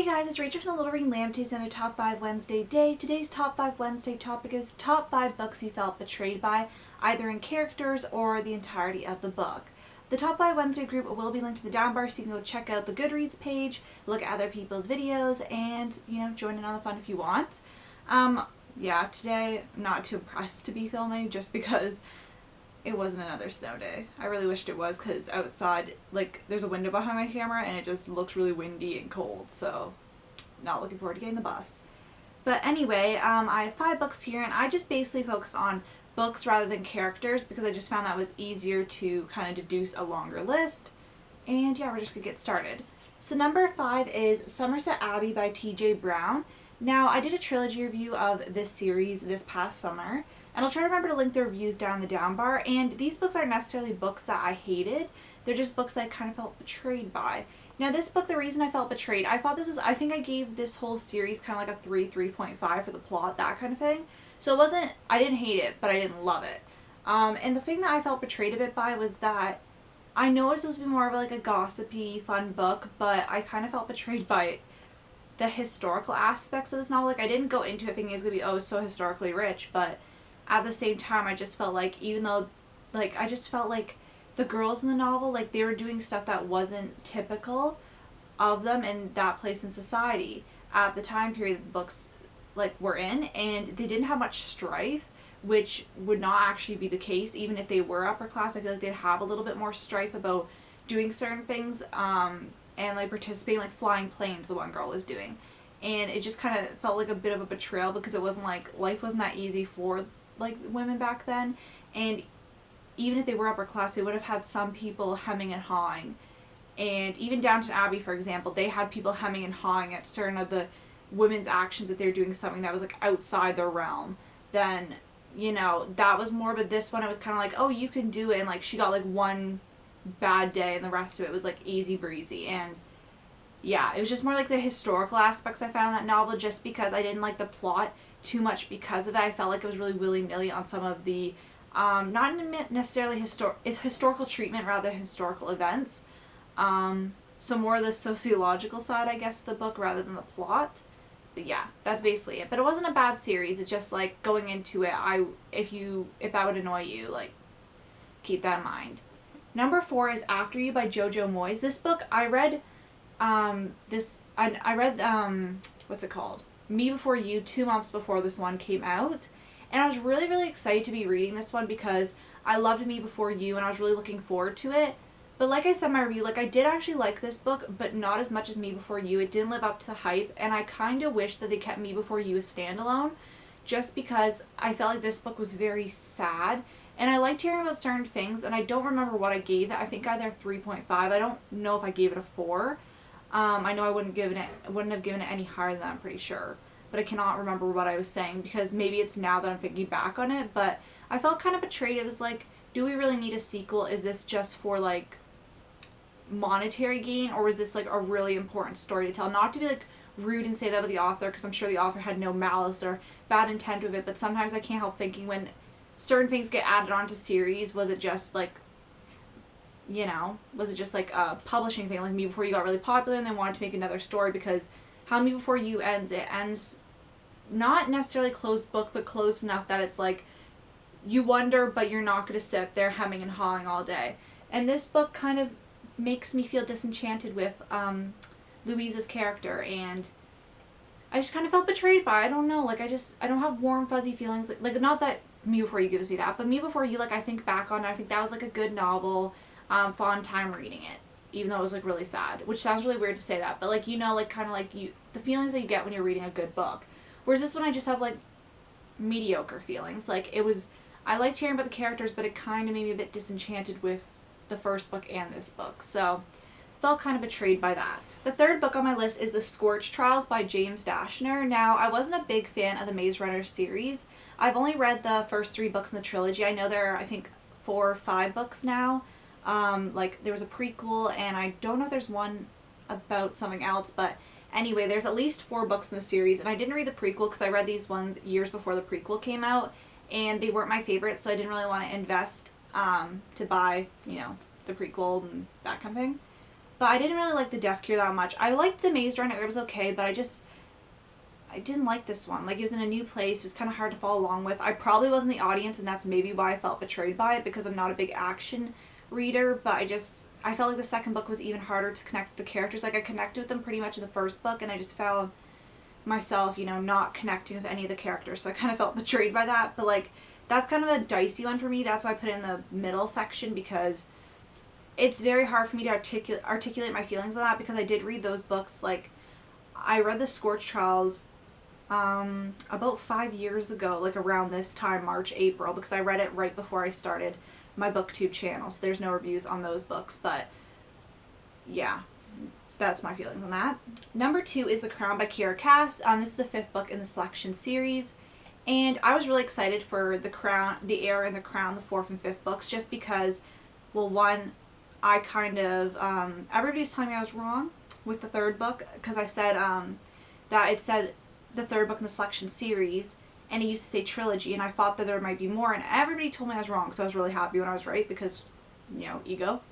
Hey guys, it's Rachel from the Little Ring Lamb. Today's another Top 5 Wednesday day. Today's Top 5 Wednesday topic is Top 5 Books You Felt Betrayed By, either in characters or the entirety of the book. The Top 5 Wednesday group will be linked to the down bar, so you can go check out the Goodreads page, look at other people's videos, and, join in on the fun if you want. Yeah, today, I'm not too impressed to be filming just because it wasn't another snow day. I really wished it was, because outside, there's a window behind my camera and it just looks really windy and cold, so not looking forward to getting the bus. But anyway, I have 5 books here, and I just basically focused on books rather than characters because I just found that was easier to kind of deduce a longer list. And yeah, we're just gonna get started. So number 5 is Somerset Abbey by T.J. Brown. Now, I did a trilogy review of this series this past summer, and I'll try to remember to link the reviews down in the down bar, and these books aren't necessarily books that I hated, they're just books I kind of felt betrayed by. Now this book, the reason I felt betrayed, I think I gave this whole series kind of like a 3.5 for the plot, that kind of thing. So I didn't hate it, but I didn't love it. And the thing that I felt betrayed a bit by was that I know it's supposed to be more of like a gossipy, fun book, but I kind of felt betrayed by the historical aspects of this novel. I didn't go into it thinking it was going to be, so historically rich, but at the same time, I just felt like, even though, I just felt like the girls in the novel, they were doing stuff that wasn't typical of them in that place in society at the time period that the books, were in, and they didn't have much strife, which would not actually be the case, even if they were upper class. I feel like they'd have a little bit more strife about doing certain things, and participating, flying planes, the one girl was doing. And it just kind of felt like a bit of a betrayal because it wasn't life wasn't that easy for women back then, and even if they were upper class, they would have had some people hemming and hawing. And even Downton Abbey, for example, they had people hemming and hawing at certain of the women's actions if they were doing something that was outside their realm. Then that was more, but this one it was kind of oh, you can do it, and she got one bad day and the rest of it was easy breezy. And yeah, it was just more the historical aspects I found in that novel, just because I didn't like the plot too much because of it. I felt like it was really willy-nilly on some of the not necessarily historical treatment, rather historical events. So more of the sociological side, I guess, of the book rather than the plot. But yeah, that's basically it. But it wasn't a bad series. It's just going into it, if that would annoy you, keep that in mind. Number 4 is After You by Jojo Moyes. This book I read what's it called? Me Before You 2 months before this one came out. And I was really, really excited to be reading this one because I loved Me Before You and I was really looking forward to it. But like I said in my review, I did actually like this book, but not as much as Me Before You. It didn't live up to the hype, and I kind of wish that they kept Me Before You as standalone, just because I felt like this book was very sad. And I liked hearing about certain things, and I don't remember what I gave it. I think either 3.5. I don't know if I gave it a 4. I know I wouldn't have given it any higher than that, I'm pretty sure. But I cannot remember what I was saying, because maybe it's now that I'm thinking back on it. But I felt kind of betrayed. It was do we really need a sequel? Is this just for monetary gain, or is this a really important story to tell? Not to be rude and say that with the author, because I'm sure the author had no malice or bad intent with it, but sometimes I can't help thinking when certain things get added onto series, was it just was it just a publishing thing? Me Before You got really popular and they wanted to make another story, because how Me Before You ends, it ends not necessarily closed book, but closed enough that it's you wonder, but you're not going to sit there hemming and hawing all day. And this book kind of makes me feel disenchanted with Louise's character, and I just kind of felt betrayed by it. I don't know, I don't have warm fuzzy feelings, not that Me Before You gives me that, but Me Before You, I think back on it, I think that was a good novel, fun time reading it, even though it was really sad, which sounds really weird to say that, but the feelings that you get when you're reading a good book. Whereas this one, I just have mediocre feelings. I liked hearing about the characters, but it kind of made me a bit disenchanted with the first book and this book, so felt kind of betrayed by that. The third book on my list is The Scorch Trials by James Dashner. Now, I wasn't a big fan of the Maze Runner series. I've only read the first 3 books in the trilogy. I know there are, I think, 4 or 5 books now. There was a prequel, and I don't know if there's one about something else, but anyway, there's at least 4 books in the series, and I didn't read the prequel because I read these ones years before the prequel came out, and they weren't my favorites, so I didn't really want to invest to buy, the prequel and that kind of thing. But I didn't really like the Death Cure that much. I liked the Maze Runner. It was okay, but I didn't like this one. Like, it was in a new place. It was kind of hard to follow along with. I probably wasn't the audience, and that's maybe why I felt betrayed by it, because I'm not a big action reader. But I felt like the second book was even harder to connect with the characters. Like, I connected with them pretty much in the first book, and I just found myself, you know, not connecting with any of the characters. So I kind of felt betrayed by that. But, like, that's kind of a dicey one for me. That's why I put it in the middle section, because it's very hard for me to articulate my feelings on that, because I did read those books. Like, I read the Scorch Trials about 5 years ago, like around this time, March, April, because I read it right before I started my booktube channel, so there's no reviews on those books. But yeah, that's my feelings on that. Number 2 is The Crown by Kiera Cass. This is the 5th book in the Selection series, and I was really excited for The Crown, The Heir and The Crown, the 4th and 5th books, just because, well, one, I kind of, everybody was telling me I was wrong with the 3rd book, because I said that it said the 3rd book in the Selection series, and it used to say trilogy, and I thought that there might be more, and everybody told me I was wrong, so I was really happy when I was right, because, you know, ego.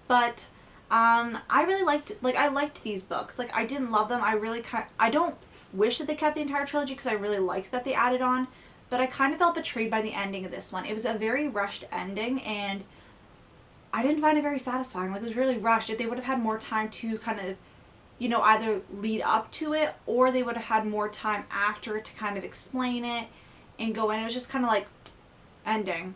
But I really liked these books. Like, I didn't love them. I don't wish that they kept the entire trilogy, because I really liked that they added on, but I kind of felt betrayed by the ending of this one. It was a very rushed ending, and I didn't find it very satisfying. Like, it was really rushed. If they would have had more time to kind of, you know, either lead up to it, or they would have had more time after to kind of explain it and go in. It was just kind of like ending.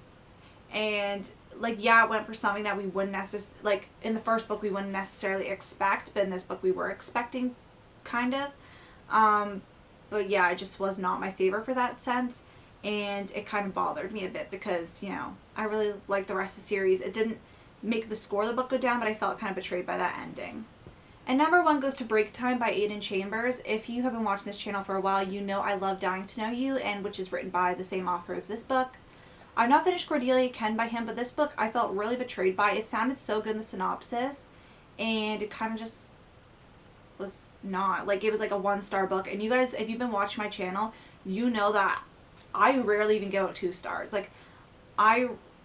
And, like, yeah, it went for something that we wouldn't necessarily, like, in the first book we wouldn't necessarily expect, but in this book we were expecting, kind of. But yeah, it just was not my favorite for that sense, and it kind of bothered me a bit, because, you know, I really liked the rest of the series. It didn't make the score of the book go down, but I felt kind of betrayed by that ending. And number 1 goes to Break Time by Aidan Chambers. If you have been watching this channel for a while, you know I love Dying to Know You, and which is written by the same author as this book. I've not finished Cordelia Ken by him, but this book I felt really betrayed by. It sounded so good in the synopsis, and it kind of just was not. Like, it was like a 1-star book. And you guys, if you've been watching my channel, you know that I rarely even give out 2 stars. Like,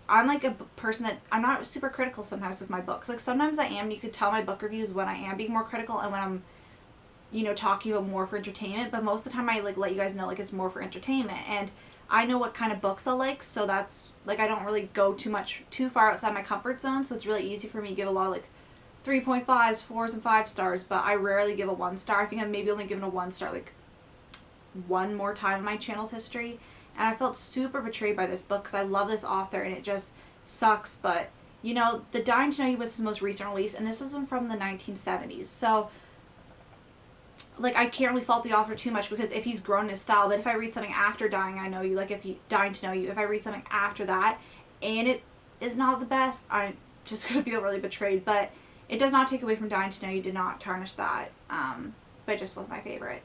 I'm like a person that, I'm not super critical sometimes with my books. Like, sometimes I am. You could tell my book reviews when I am being more critical and when I'm, you know, talking about more for entertainment. But most of the time I, like, let you guys know, like, it's more for entertainment. And I know what kind of books I like, so that's, like, I don't really go too far outside my comfort zone. So it's really easy for me to give a lot of, like, 3.5s, 4s, and 5 stars. But I rarely give a 1 star. I think I've maybe only given a 1 star, like, one more time in my channel's history. And I felt super betrayed by this book, because I love this author, and it just sucks. But, you know, the Dying to Know You was his most recent release, and this was from the 1970s. So, like, I can't really fault the author too much, because if he's grown in his style. But if I read something after Dying to Know You, if I read something after that, and it is not the best, I'm just going to feel really betrayed. But it does not take away from Dying to Know You, did not tarnish that. But it just wasn't my favorite.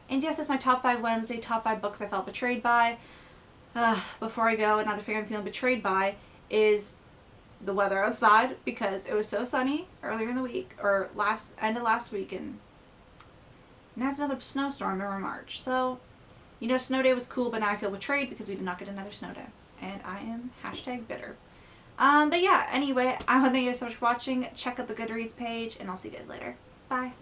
And yes, that's my top 5 Wednesday, top 5 books I felt betrayed by. Before I go, another thing I'm feeling betrayed by is the weather outside, because it was so sunny earlier in the week, or end of last week, and now it's another snowstorm in March. So, you know, snow day was cool, but now I feel betrayed because we did not get another snow day, and I am #bitter. But yeah, anyway, I want to thank you guys so much for watching. Check out the Goodreads page, and I'll see you guys later. Bye.